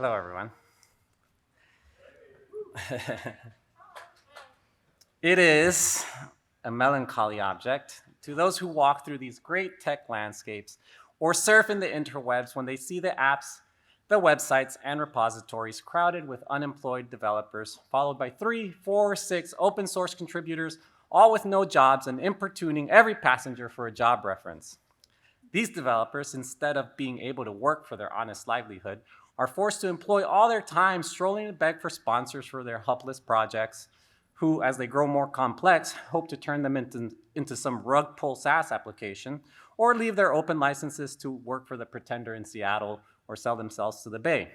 Hello, everyone. It is a melancholy object to those who walk through these great tech landscapes or surf in the interwebs when they see the apps, the websites, and repositories crowded with unemployed developers, followed by 3, 4, 6 open source contributors, all with no jobs and importuning every passenger for a job reference. These developers, instead of being able to work for their honest livelihood, are forced to employ all their time strolling to beg for sponsors for their helpless projects, who, as they grow more complex, hope to turn them into some rug pull SaaS application, or leave their open licenses to work for the pretender in Seattle or sell themselves to the Bay.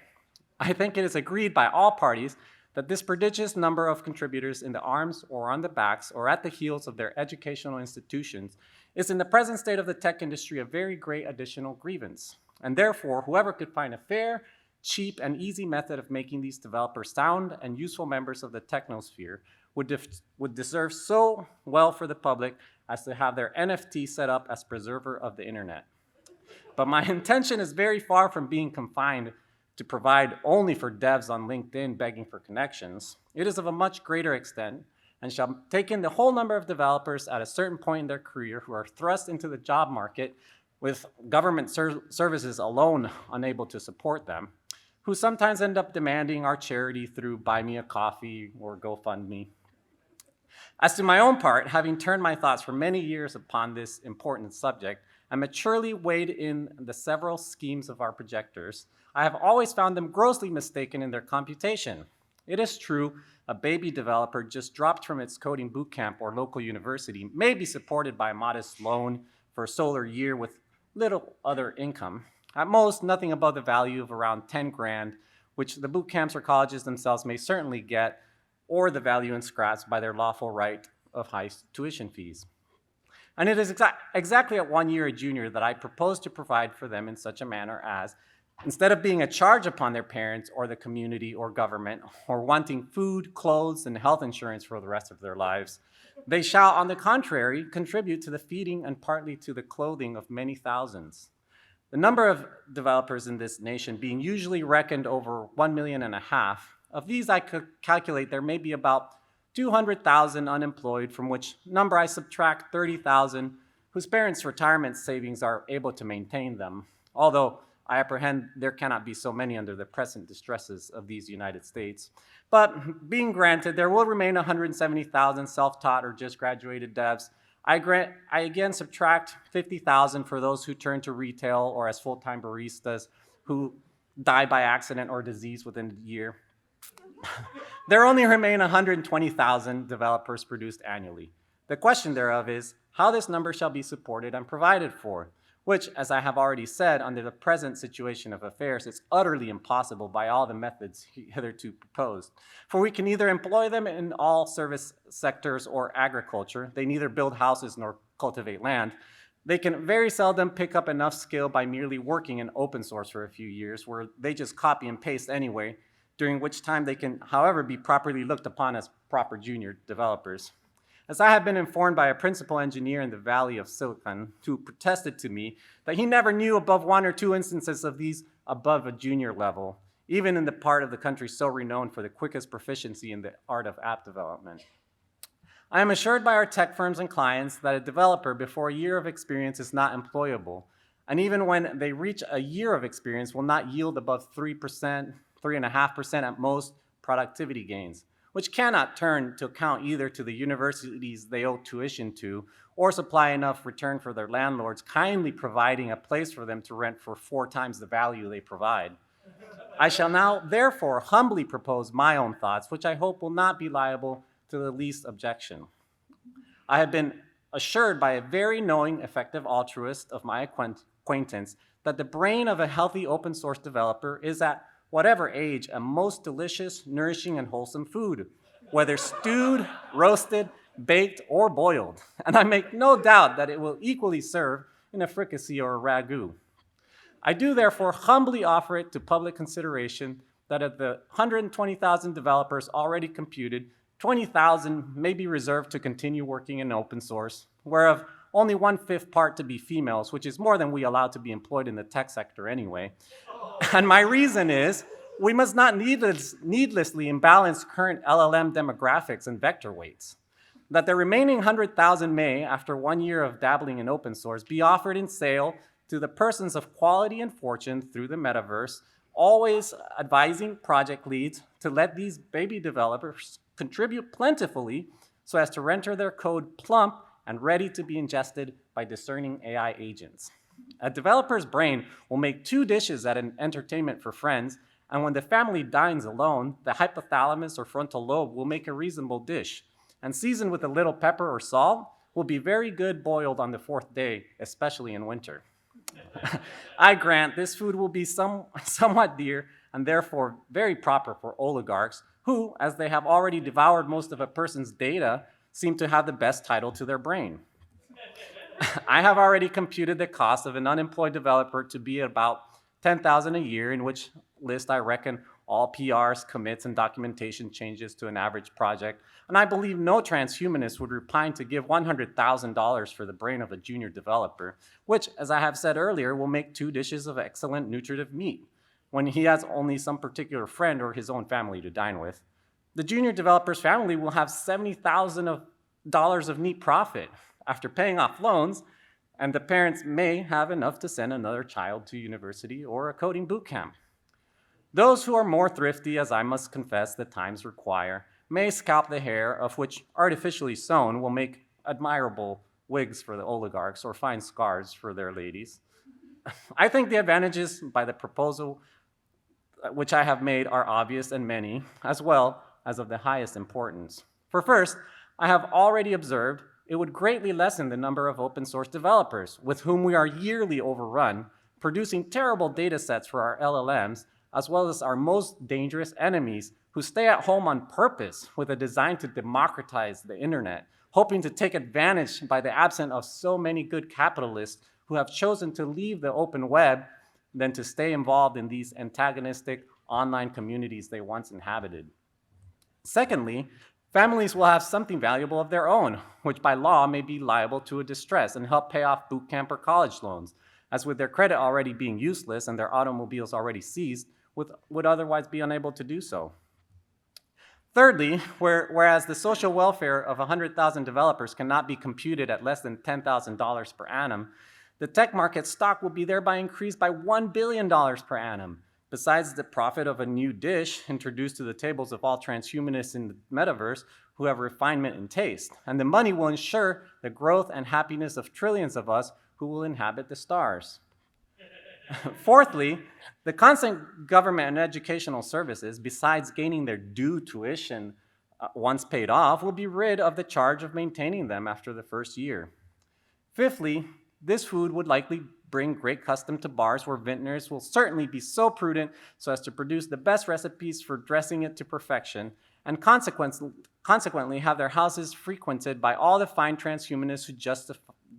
I think it is agreed by all parties that this prodigious number of contributors in the arms or on the backs or at the heels of their educational institutions is in the present state of the tech industry a very great additional grievance. And therefore, whoever could find a fair, cheap, and easy method of making these developers sound and useful members of the technosphere would deserve so well for the public as to have their NFT set up as preserver of the internet. But my intention is very far from being confined to provide only for devs on LinkedIn begging for connections. It is of a much greater extent and shall take in the whole number of developers at a certain point in their career who are thrust into the job market with government services alone unable to support them, who sometimes end up demanding our charity through Buy Me a Coffee or GoFundMe. As to my own part, having turned my thoughts for many years upon this important subject, and maturely weighed in the several schemes of our projectors, I have always found them grossly mistaken in their computation. It is true, a baby developer just dropped from its coding bootcamp or local university may be supported by a modest loan for a solar year with little other income. At most, nothing above the value of around 10 grand, which the boot camps or colleges themselves may certainly get, or the value in scraps by their lawful right of high tuition fees. And it is exactly at 1 year a junior that I propose to provide for them in such a manner as, instead of being a charge upon their parents or the community or government, or wanting food, clothes, and health insurance for the rest of their lives, they shall, on the contrary, contribute to the feeding and partly to the clothing of many thousands. The number of developers in this nation being usually reckoned over 1.5 million, of these I could calculate there may be about 200,000 unemployed, from which number I subtract 30,000 whose parents' retirement savings are able to maintain them, although I apprehend there cannot be so many under the present distresses of these United States. But being granted, there will remain 170,000 self-taught or just graduated devs. I again subtract 50,000 for those who turn to retail or as full-time baristas who die by accident or disease within a year. There only remain 120,000 developers produced annually. The question thereof is how this number shall be supported and provided for, which, as I have already said, under the present situation of affairs, is utterly impossible by all the methods hitherto proposed. For we can neither employ them in all service sectors or agriculture. They neither build houses nor cultivate land. They can very seldom pick up enough skill by merely working in open source for a few years, where they just copy and paste anyway, during which time they can, however, be properly looked upon as proper junior developers. As I have been informed by a principal engineer in the Valley of Silicon who protested to me that he never knew above 1 or 2 instances of these above a junior level, even in the part of the country so renowned for the quickest proficiency in the art of app development. I am assured by our tech firms and clients that a developer before a year of experience is not employable, and even when they reach a year of experience will not yield above 3%, 3.5% at most productivity gains, which cannot turn to account either to the universities they owe tuition to or supply enough return for their landlords kindly providing a place for them to rent for 4 times the value they provide. I shall now therefore humbly propose my own thoughts, which I hope will not be liable to the least objection. I have been assured by a very knowing, effective altruist of my acquaintance that the brain of a healthy open source developer is at whatever age, a most delicious, nourishing, and wholesome food, whether stewed, roasted, baked, or boiled. And I make no doubt that it will equally serve in a fricassee or a ragout. I do therefore humbly offer it to public consideration that of the 120,000 developers already computed, 20,000 may be reserved to continue working in open source, whereof only 1/5 part to be females, which is more than we allow to be employed in the tech sector anyway. And my reason is We must not needlessly imbalance current LLM demographics and vector weights. That the remaining 100,000 may, after 1 year of dabbling in open source, be offered in sale to the persons of quality and fortune through the metaverse, always advising project leads to let these baby developers contribute plentifully so as to render their code plump and ready to be ingested by discerning AI agents. A developer's brain will make 2 dishes at an entertainment for friends, and when the family dines alone, the hypothalamus or frontal lobe will make a reasonable dish, and seasoned with a little pepper or salt, will be very good boiled on the 4th day, especially in winter. I grant this food will be somewhat dear and therefore very proper for oligarchs who, as they have already devoured most of a person's data, seem to have the best title to their brain. I have already computed the cost of an unemployed developer to be about $10,000 a year, in which list I reckon all PRs, commits, and documentation changes to an average project, and I believe no transhumanist would repine to give $100,000 for the brain of a junior developer, which, as I have said earlier, will make 2 dishes of excellent nutritive meat, when he has only some particular friend or his own family to dine with. The junior developer's family will have $70,000 of neat profit after paying off loans, and the parents may have enough to send another child to university or a coding boot camp. Those who are more thrifty, as I must confess the times require, may scalp the hair, of which artificially sewn will make admirable wigs for the oligarchs or fine scarves for their ladies. I think the advantages by the proposal which I have made are obvious and many, as well as of the highest importance. For first, I have already observed it would greatly lessen the number of open source developers with whom we are yearly overrun, producing terrible data sets for our LLMs, as well as our most dangerous enemies who stay at home on purpose with a design to democratize the internet, hoping to take advantage by the absence of so many good capitalists who have chosen to leave the open web than to stay involved in these antagonistic online communities they once inhabited. Secondly, families will have something valuable of their own, which by law may be liable to a distress and help pay off boot camp or college loans, as with their credit already being useless and their automobiles already seized, would otherwise be unable to do so. Thirdly, whereas the social welfare of 100,000 developers cannot be computed at less than $10,000 per annum, the tech market stock will be thereby increased by $1 billion per annum, besides the profit of a new dish introduced to the tables of all transhumanists in the metaverse who have refinement and taste. And the money will ensure the growth and happiness of trillions of us who will inhabit the stars. Fourthly, the constant government and educational services, besides gaining their due tuition once paid off, will be rid of the charge of maintaining them after the first year. Fifthly, this food would likely bring great custom to bars where vintners will certainly be so prudent so as to produce the best recipes for dressing it to perfection, and consequently have their houses frequented by all the fine transhumanists who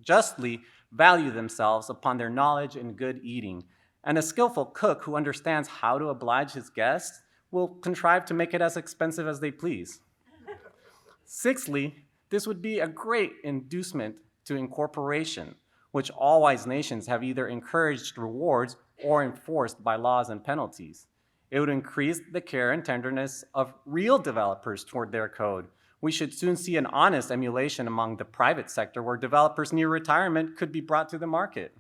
justly value themselves upon their knowledge and good eating, and a skillful cook who understands how to oblige his guests will contrive to make it as expensive as they please. Sixthly, this would be a great inducement to incorporation, which all wise nations have either encouraged rewards or enforced by laws and penalties. It would increase the care and tenderness of real developers toward their code. We should soon see an honest emulation among the private sector where developers near retirement could be brought to the market.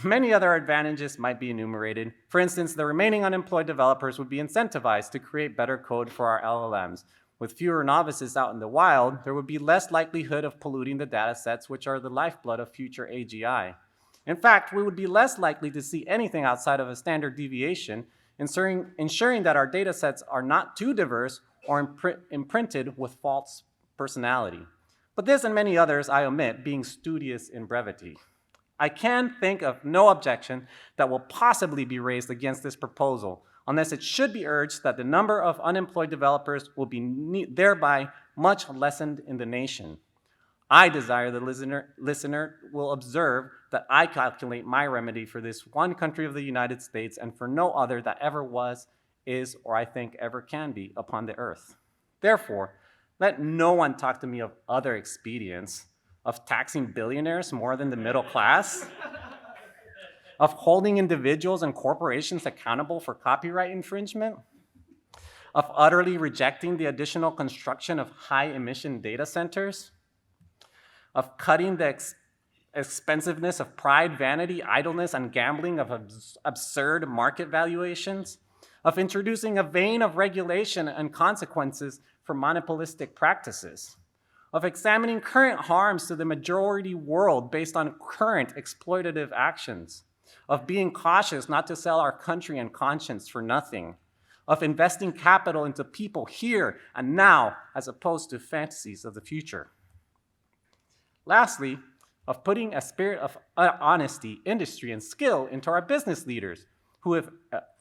Many other advantages might be enumerated. For instance, the remaining unemployed developers would be incentivized to create better code for our LLMs. With fewer novices out in the wild, there would be less likelihood of polluting the data sets which are the lifeblood of future AGI. In fact, we would be less likely to see anything outside of a standard deviation, ensuring that our data sets are not too diverse or imprinted with false personality. But this and many others I omit, being studious in brevity. I can think of no objection that will possibly be raised against this proposal, unless it should be urged that the number of unemployed developers will be thereby much lessened in the nation. I desire the listener will observe that I calculate my remedy for this one country of the United States and for no other that ever was, is, or I think ever can be upon the earth. Therefore, let no one talk to me of other expedients, of taxing billionaires more than the middle class. of holding individuals and corporations accountable for copyright infringement, of utterly rejecting the additional construction of high-emission data centers, of cutting the expensiveness of pride, vanity, idleness, and gambling of absurd market valuations, of introducing a vein of regulation and consequences for monopolistic practices, of examining current harms to the majority world based on current exploitative actions, of being cautious not to sell our country and conscience for nothing, of investing capital into people here and now as opposed to fantasies of the future. Lastly, of putting a spirit of honesty, industry, and skill into our business leaders, who, if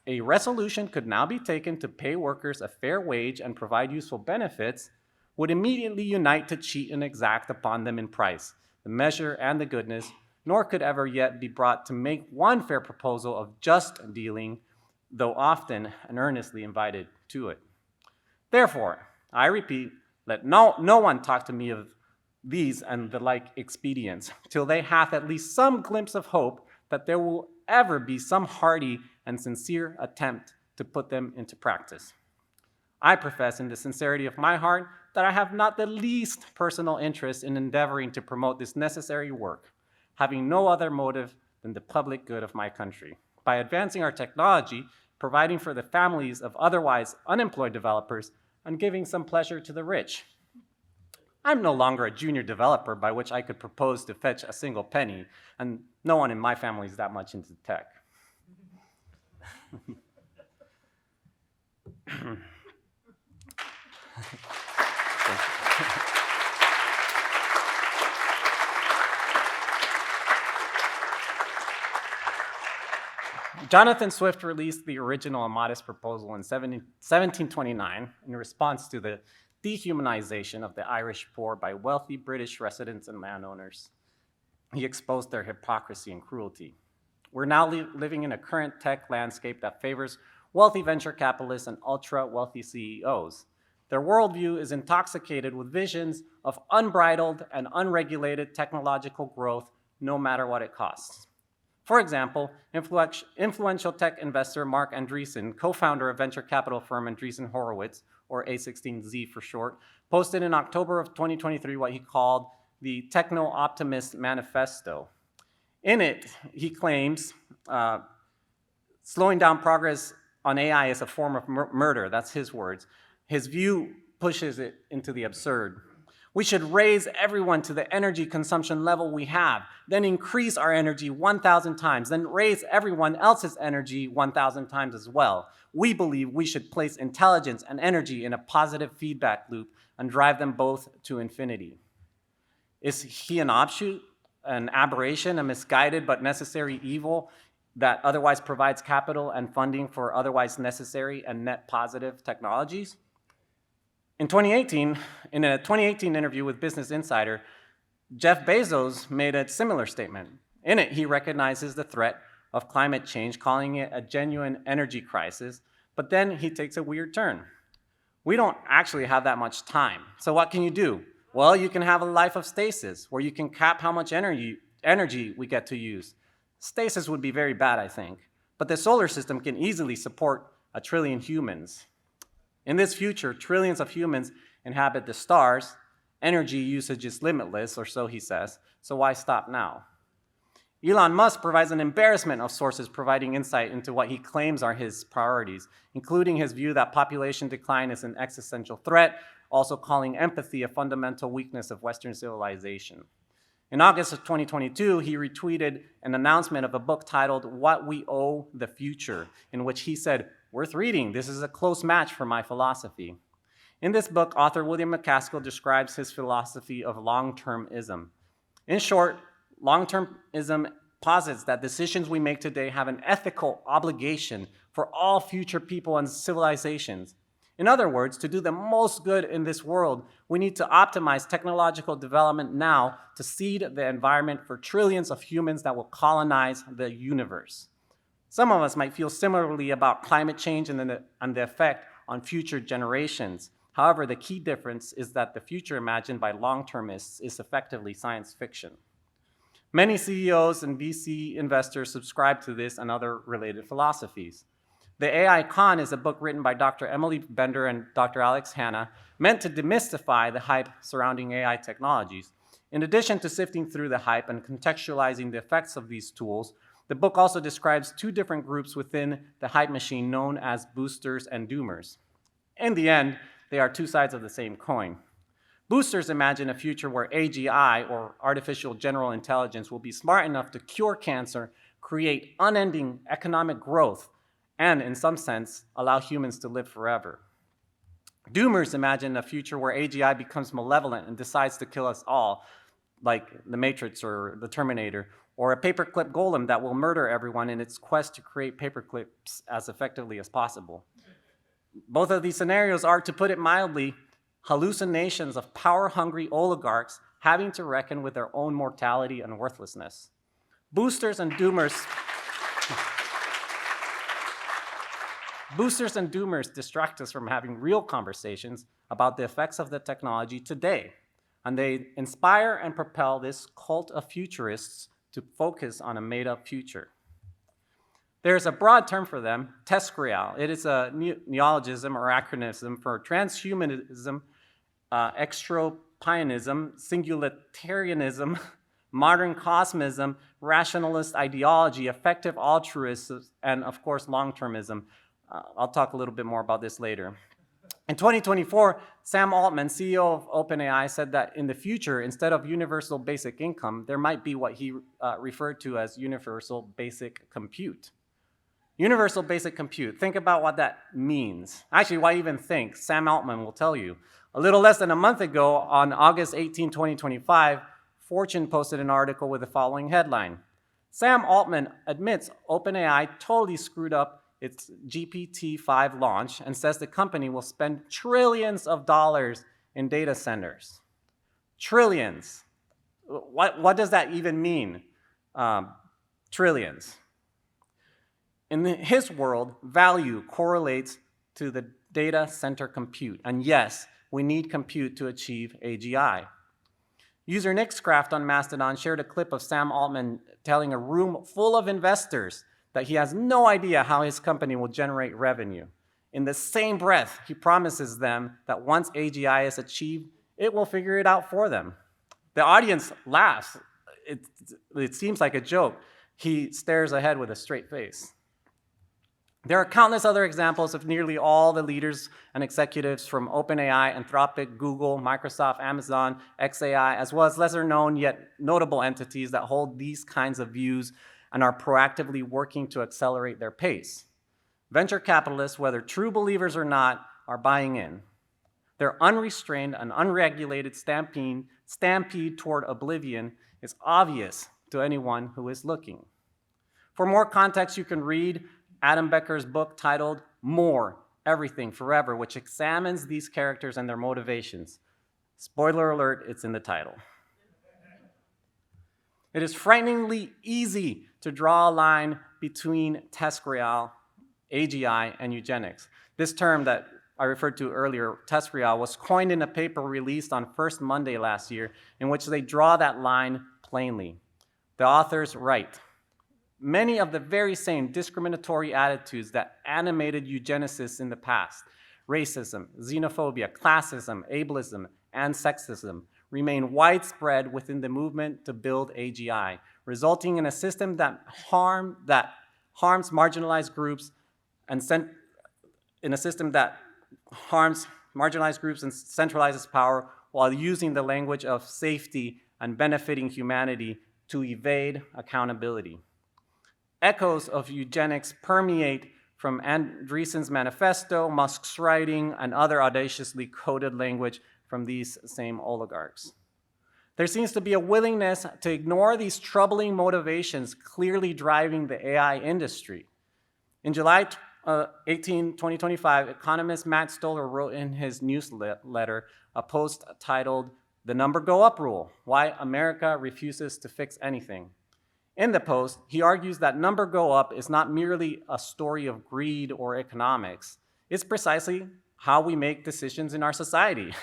a resolution could now be taken to pay workers a fair wage and provide useful benefits, would immediately unite to cheat and exact upon them in price, the measure, and the goodness, nor could ever yet be brought to make one fair proposal of just dealing, though often and earnestly invited to it. Therefore, I repeat, let no one talk to me of these and the like expedients, till they hath at least some glimpse of hope that there will ever be some hearty and sincere attempt to put them into practice. I profess in the sincerity of my heart that I have not the least personal interest in endeavoring to promote this necessary work, having no other motive than the public good of my country, by advancing our technology, providing for the families of otherwise unemployed developers, and giving some pleasure to the rich. I'm no longer a junior developer by which I could propose to fetch a single penny, and no one in my family is that much into tech. Jonathan Swift released the original and modest proposal in 1729 in response to the dehumanization of the Irish poor by wealthy British residents and landowners. He exposed their hypocrisy and cruelty. We're now living in a current tech landscape that favors wealthy venture capitalists and ultra-wealthy CEOs. Their worldview is intoxicated with visions of unbridled and unregulated technological growth, no matter what it costs. For example, influential tech investor Mark Andreessen, co-founder of venture capital firm Andreessen Horowitz, or A16Z for short, posted in October of 2023 what he called the Techno-Optimist Manifesto. In it, he claims slowing down progress on AI is a form of murder. That's his words. His view pushes it into the absurd. We should raise everyone to the energy consumption level we have, then increase our energy 1,000 times, then raise everyone else's energy 1,000 times as well. We believe we should place intelligence and energy in a positive feedback loop and drive them both to infinity. Is he an offshoot, an aberration, a misguided but necessary evil that otherwise provides capital and funding for otherwise necessary and net positive technologies? In a 2018 interview with Business Insider, Jeff Bezos made a similar statement. In it, he recognizes the threat of climate change, calling it a genuine energy crisis, but then he takes a weird turn. We don't actually have that much time, so what can you do? Well, you can have a life of stasis, where you can cap how much energy we get to use. Stasis would be very bad, I think, but the solar system can easily support 1 trillion humans. In this future, trillions of humans inhabit the stars. Energy usage is limitless, or so he says, so why stop now? Elon Musk provides an embarrassment of sources providing insight into what he claims are his priorities, including his view that population decline is an existential threat, also calling empathy a fundamental weakness of Western civilization. In August of 2022, he retweeted an announcement of a book titled What We Owe the Future, in which he said, "Worth reading, this is a close match for my philosophy." In this book, author William McCaskill describes his philosophy of long-termism. In short, long-termism posits that decisions we make today have an ethical obligation for all future people and civilizations. In other words, to do the most good in this world, we need to optimize technological development now to seed the environment for trillions of humans that will colonize the universe. Some of us might feel similarly about climate change and the effect on future generations. However, the key difference is that the future imagined by long-termists is effectively science fiction. Many CEOs and VC investors subscribe to this and other related philosophies. The AI Con is a book written by Dr. Emily Bender and Dr. Alex Hanna, meant to demystify the hype surrounding AI technologies. In addition to sifting through the hype and contextualizing the effects of these tools, the book also describes two different groups within the hype machine known as boosters and doomers. In the end, they are two sides of the same coin. Boosters imagine a future where AGI, or artificial general intelligence, will be smart enough to cure cancer, create unending economic growth, and in some sense, allow humans to live forever. Doomers imagine a future where AGI becomes malevolent and decides to kill us all, like the Matrix or the Terminator, or a paperclip golem that will murder everyone in its quest to create paperclips as effectively as possible. Both of these scenarios are, to put it mildly, hallucinations of power-hungry oligarchs having to reckon with their own mortality and worthlessness. Boosters and doomers distract us from having real conversations about the effects of the technology today, and they inspire and propel this cult of futurists to focus on a made-up future. There's a broad term for them, TESCREAL. It is a neologism or acronym for transhumanism, extropianism, singularitarianism, modern cosmism, rationalist ideology, effective altruism, and of course, long-termism. I'll talk a little bit more about this later. In 2024, Sam Altman, CEO of OpenAI, said that in the future, instead of universal basic income, there might be what he referred to as universal basic compute. Universal basic compute, think about what that means. Actually, why even think? Sam Altman will tell you. A little less than a month ago, on August 18, 2025, Fortune posted an article with the following headline. Sam Altman admits OpenAI totally screwed up its GPT-5 launch and says the company will spend trillions of dollars in data centers. Trillions. What does that even mean? Trillions. In his world, value correlates to the data center compute. And yes, we need compute to achieve AGI. User Nixcraft on Mastodon shared a clip of Sam Altman telling a room full of investors that he has no idea how his company will generate revenue. In the same breath, he promises them that once AGI is achieved, it will figure it out for them. The audience laughs. It seems like a joke. He stares ahead with a straight face. There are countless other examples of nearly all the leaders and executives from OpenAI, Anthropic, Google, Microsoft, Amazon, xAI, as well as lesser known yet notable entities that hold these kinds of views and are proactively working to accelerate their pace. Venture capitalists, whether true believers or not, are buying in. Their unrestrained and unregulated stampede toward oblivion is obvious to anyone who is looking. For more context, you can read Adam Becker's book titled More, Everything, Forever, which examines these characters and their motivations. Spoiler alert, it's in the title. It is frighteningly easy to draw a line between TESCREAL, AGI, and eugenics. This term that I referred to earlier, TESCREAL, was coined in a paper released on First Monday last year, in which they draw that line plainly. The authors write, many of the very same discriminatory attitudes that animated eugenicists in the past, racism, xenophobia, classism, ableism, and sexism, remain widespread within the movement to build AGI, resulting in a system that harms marginalized groups and centralizes power while using the language of safety and benefiting humanity to evade accountability. Echoes of eugenics permeate from Andreessen's manifesto, Musk's writing, and other audaciously coded language from these same oligarchs. There seems to be a willingness to ignore these troubling motivations clearly driving the AI industry. In July 18, 2025, economist Matt Stoller wrote in his newsletter a post titled, "The Number Go Up Rule, Why America Refuses to Fix Anything." In the post, he argues that number go up is not merely a story of greed or economics. It's precisely how we make decisions in our society.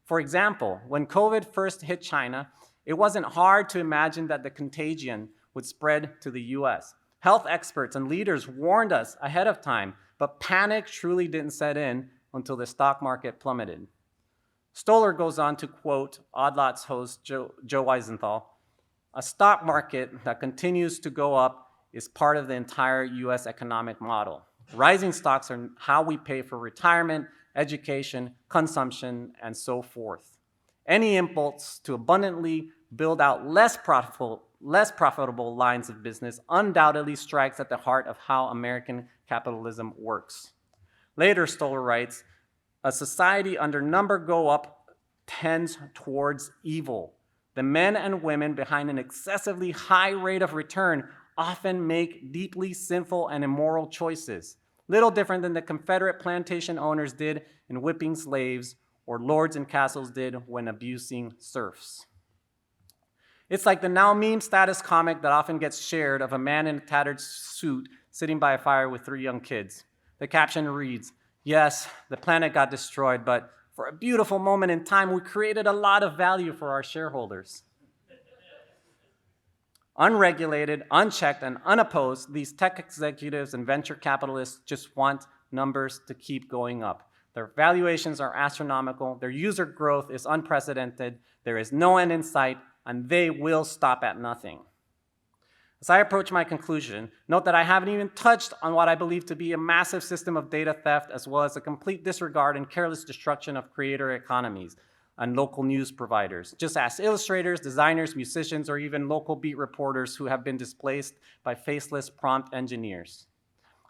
For example, when COVID first hit China, It wasn't hard to imagine that the contagion would spread to the US. Health experts and leaders warned us ahead of time, but panic truly didn't set in until the stock market plummeted. Stoller goes on to quote Odd Lots host Joe Weisenthal, "A stock market that continues to go up is part of the entire US economic model. Rising stocks are how we pay for retirement, education, consumption, and so forth. Any impulse to abundantly build out less profitable lines of business undoubtedly strikes at the heart of how American capitalism works." Later, Stoller writes, "A society under number go up tends towards evil. The men and women behind an excessively high rate of return often make deeply sinful and immoral choices, little different than the Confederate plantation owners did in whipping slaves or lords and castles did when abusing serfs." It's like the now meme status comic that often gets shared of a man in a tattered suit sitting by a fire with 3 young kids. The caption reads, "Yes, the planet got destroyed, but for a beautiful moment in time, we created a lot of value for our shareholders." Unregulated, unchecked, and unopposed, these tech executives and venture capitalists just want numbers to keep going up. Their valuations are astronomical, their user growth is unprecedented, there is no end in sight, and they will stop at nothing. As I approach my conclusion, note that I haven't even touched on what I believe to be a massive system of data theft, as well as a complete disregard and careless destruction of creator economies and local news providers. Just ask illustrators, designers, musicians, or even local beat reporters who have been displaced by faceless prompt engineers.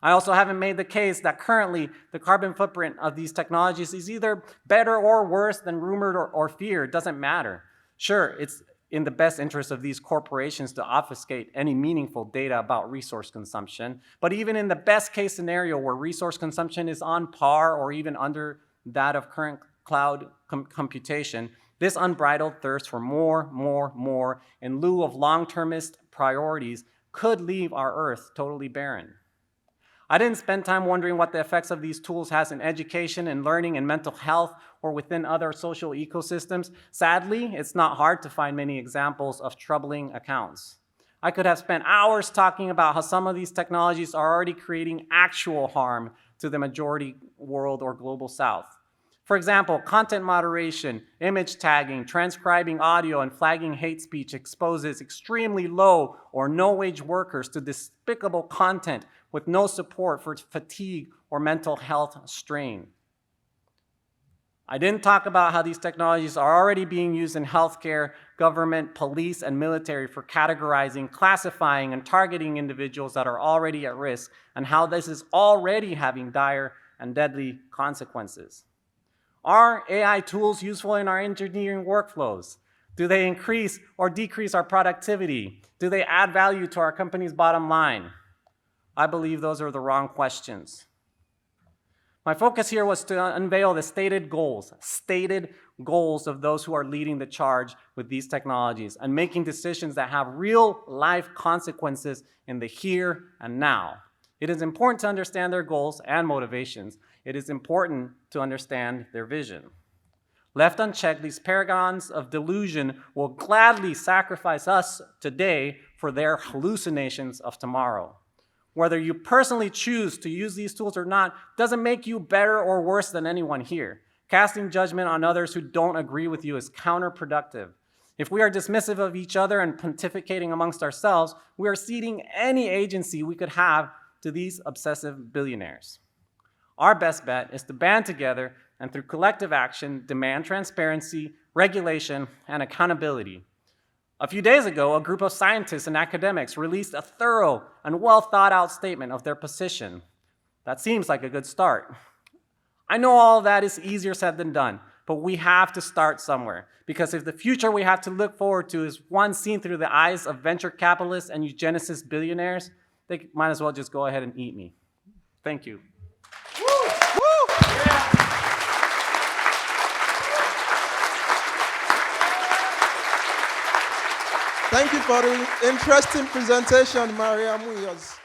I also haven't made the case that currently the carbon footprint of these technologies is either better or worse than rumored or feared. It doesn't matter. Sure, it's in the best interest of these corporations to obfuscate any meaningful data about resource consumption, but even in the best case scenario where resource consumption is on par or even under that of current cloud computation, this unbridled thirst for more in lieu of long-termist priorities could leave our Earth totally barren. I didn't spend time wondering what the effects of these tools has in education and learning and mental health or within other social ecosystems. Sadly, it's not hard to find many examples of troubling accounts. I could have spent hours talking about how some of these technologies are already creating actual harm to the majority world or global South. For example, content moderation, image tagging, transcribing audio, and flagging hate speech exposes extremely low or no-wage workers to despicable content with no support for fatigue or mental health strain. I didn't talk about how these technologies are already being used in healthcare, government, police, and military for categorizing, classifying, and targeting individuals that are already at risk, and how this is already having dire and deadly consequences. Are AI tools useful in our engineering workflows? Do they increase or decrease our productivity? Do they add value to our company's bottom line? I believe those are the wrong questions. My focus here was to unveil the stated goals of those who are leading the charge with these technologies and making decisions that have real life consequences in the here and now. It is important to understand their goals and motivations. It is important to understand their vision. Left unchecked, these paragons of delusion will gladly sacrifice us today for their hallucinations of tomorrow. Whether you personally choose to use these tools or not doesn't make you better or worse than anyone here. Casting judgment on others who don't agree with you is counterproductive. If we are dismissive of each other and pontificating amongst ourselves, we are ceding any agency we could have to these obsessive billionaires. Our best bet is to band together and through collective action demand transparency, regulation, and accountability. A few days ago, a group of scientists and academics released a thorough and well-thought-out statement of their position. That seems like a good start. I know all that is easier said than done, but we have to start somewhere, because if the future we have to look forward to is one seen through the eyes of venture capitalists and eugenicist billionaires, they might as well just go ahead and eat me. Thank you. Thank you for the interesting presentation, Maria Munoz.